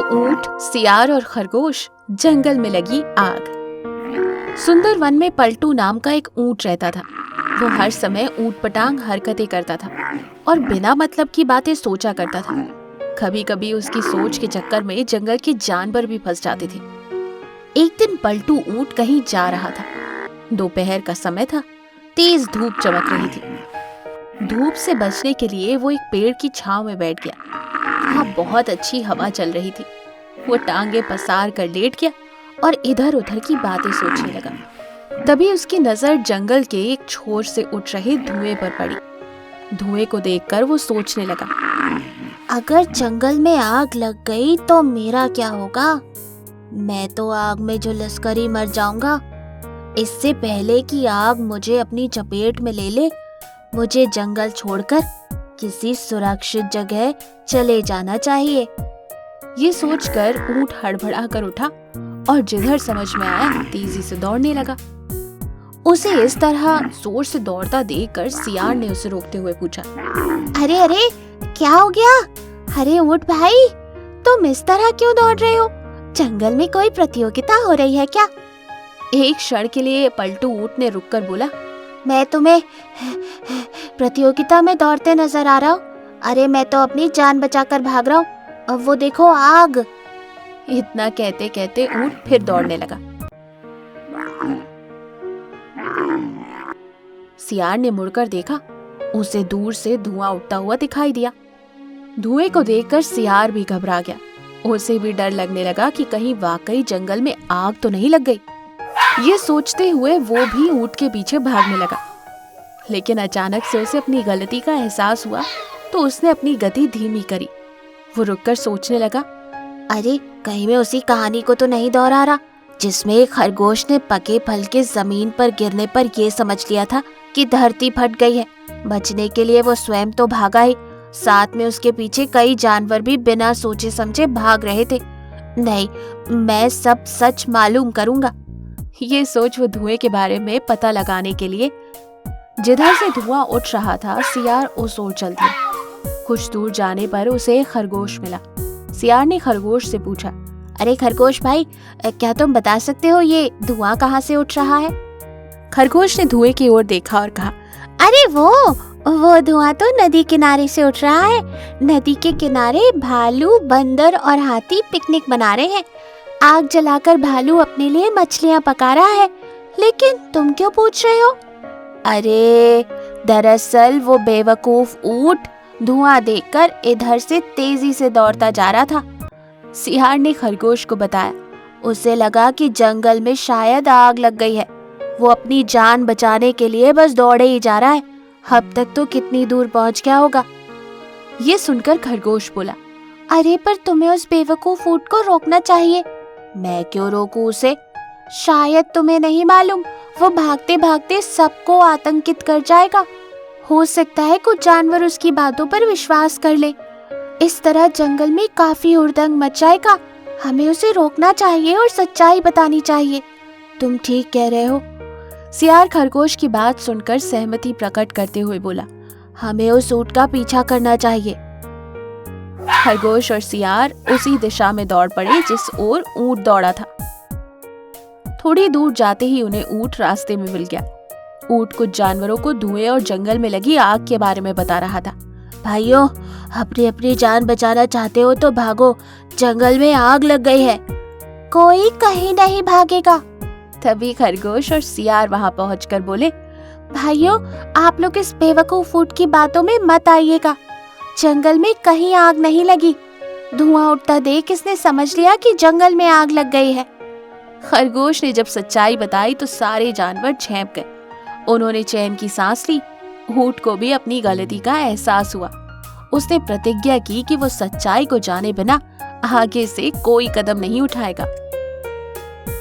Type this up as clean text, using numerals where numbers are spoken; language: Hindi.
ऊंट, सियार और खरगोश, जंगल में लगी आग। सुंदर वन में पलटू नाम का एक ऊंट रहता था। वो हर समय ऊंटपटांग हरकतें करता था और बिना मतलब की बातें सोचा करता था। कभी कभी उसकी सोच के चक्कर में जंगल के जानवर भी फंस जाते थे। एक दिन पलटू ऊंट कहीं जा रहा था। दोपहर का समय था। तेज धूप चमक रही थी। धूप से बचने के लिए वो एक पेड़ की छांव में बैठ गया। वहाँ बहुत अच्छी हवा चल रही थी। वो टांगे पसार कर लेट गया और इधर उधर की बातें सोचने लगा। तभी उसकी नजर जंगल के एक छोर से उठ रहे धुएं पर पड़ी। धुएं को देखकर वो सोचने लगा, अगर जंगल में आग लग गई तो मेरा क्या होगा? मैं तो आग में झुलस कर ही मर जाऊंगा। इससे पहले कि आग मुझे अपनी चपेट में ले ले, मुझे जंगल छोड़कर किसी सुरक्षित जगह चले जाना चाहिए। ये सोचकर ऊंट हड़बड़ा कर उठा और जिधर समझ में आया तेजी से दौड़ने लगा। उसे इस तरह जोर से दौड़ता देखकर सियार ने उसे रोकते हुए पूछा, अरे अरे, क्या हो गया? अरे ऊंट भाई, तुम इस तरह क्यों दौड़ रहे हो? जंगल में कोई प्रतियोगिता हो रही है क्या? एक क्षण के लिए पलटू ऊंट ने रुककर बोला, मैं तुम्हें प्रतियोगिता में दौड़ते नजर आ रहा हूँ। अरे मैं तो अपनी जान बचाकर भाग रहा हूँ। अब वो देखो आग। इतना कहते कहते ऊंट फिर दौड़ने लगा। सियार ने मुड़कर देखा। उसे दूर से धुआं उठता हुआ दिखाई दिया। धुएं को देखकर सियार भी घबरा गया। उसे भी डर लगने लगा कि कहीं वाकई जंगल में आग तो नहीं लग गई। ये सोचते हुए वो भी ऊंट के पीछे भागने लगा। लेकिन अचानक से उसे अपनी गलती का एहसास हुआ तो उसने अपनी गति धीमी करी। वो रुककर सोचने लगा, अरे कहीं मैं उसी कहानी को तो नहीं दोहरा रहा जिसमें एक खरगोश ने पके फल के जमीन पर गिरने पर ये समझ लिया था कि धरती फट गई है। बचने के लिए वो स्वयं तो भागा ही, साथ में उसके पीछे कई जानवर भी बिना सोचे समझे भाग रहे थे। नहीं, मैं सब सच मालूम करूंगा। ये सोच वो धुएं के बारे में पता लगाने के लिए जिधर से धुआं उठ रहा था, सियार उस ओर चल दिया। कुछ दूर जाने पर उसे एक खरगोश मिला। सियार ने खरगोश से पूछा, अरे खरगोश भाई, क्या तुम बता सकते हो ये धुआं कहाँ से उठ रहा है? खरगोश ने धुएं की ओर देखा और कहा, अरे वो धुआं तो नदी किनारे से उठ रहा है। नदी के किनारे भालू, बंदर और हाथी पिकनिक मना रहे हैं। आग जलाकर भालू अपने लिए मछलियाँ पका रहा है। लेकिन तुम क्यों पूछ रहे हो? अरे दरअसल वो बेवकूफ ऊंट धुआं देखकर इधर से तेजी से दौड़ता जा रहा था। सियार ने खरगोश को बताया। उसे लगा कि जंगल में शायद आग लग गई है। वो अपनी जान बचाने के लिए बस दौड़े ही जा रहा है। अब तक तो कितनी दूर पहुंच गया होगा। ये सुनकर खरगोश बोला, अरे पर तुम्हें उस बेवकूफ ऊंट को रोकना चाहिए। मैं क्यों रोकूं उसे? शायद तुम्हें नहीं मालूम, वो भागते भागते सबको आतंकित कर जाएगा। हो सकता है कुछ जानवर उसकी बातों पर विश्वास कर ले। इस तरह जंगल में काफी हुड़दंग मच जाएगा। हमें उसे रोकना चाहिए और सच्चाई बतानी चाहिए। तुम ठीक कह रहे हो। सियार खरगोश की बात सुनकर सहमति प्रकट करते हुए बोला, हमें उस ऊंट का पीछा करना चाहिए। खरगोश और सियार उसी दिशा में दौड़ पड़े जिस ओर ऊंट दौड़ा था। थोड़ी दूर जाते ही उन्हें ऊंट रास्ते में मिल गया। ऊंट कुछ जानवरों को धुएं और जंगल में लगी आग के बारे में बता रहा था। भाइयों, अपनी अपनी जान बचाना चाहते हो तो भागो, जंगल में आग लग गई है। कोई कहीं नहीं भागेगा। तभी खरगोश और सियार वहां पहुंचकर बोले, भाइयों, आप लोग इस बेवकूफ ऊंट की बातों में मत आइएगा। जंगल में कहीं आग नहीं लगी। धुआं उठता देख इसने समझ लिया कि जंगल में आग लग गई है। खरगोश ने जब सच्चाई बताई तो सारे जानवर झेंप गए। उन्होंने चैन की सांस ली। ऊंट को भी अपनी गलती का एहसास हुआ। उसने प्रतिज्ञा की कि वो सच्चाई को जाने बिना आगे से कोई कदम नहीं उठाएगा।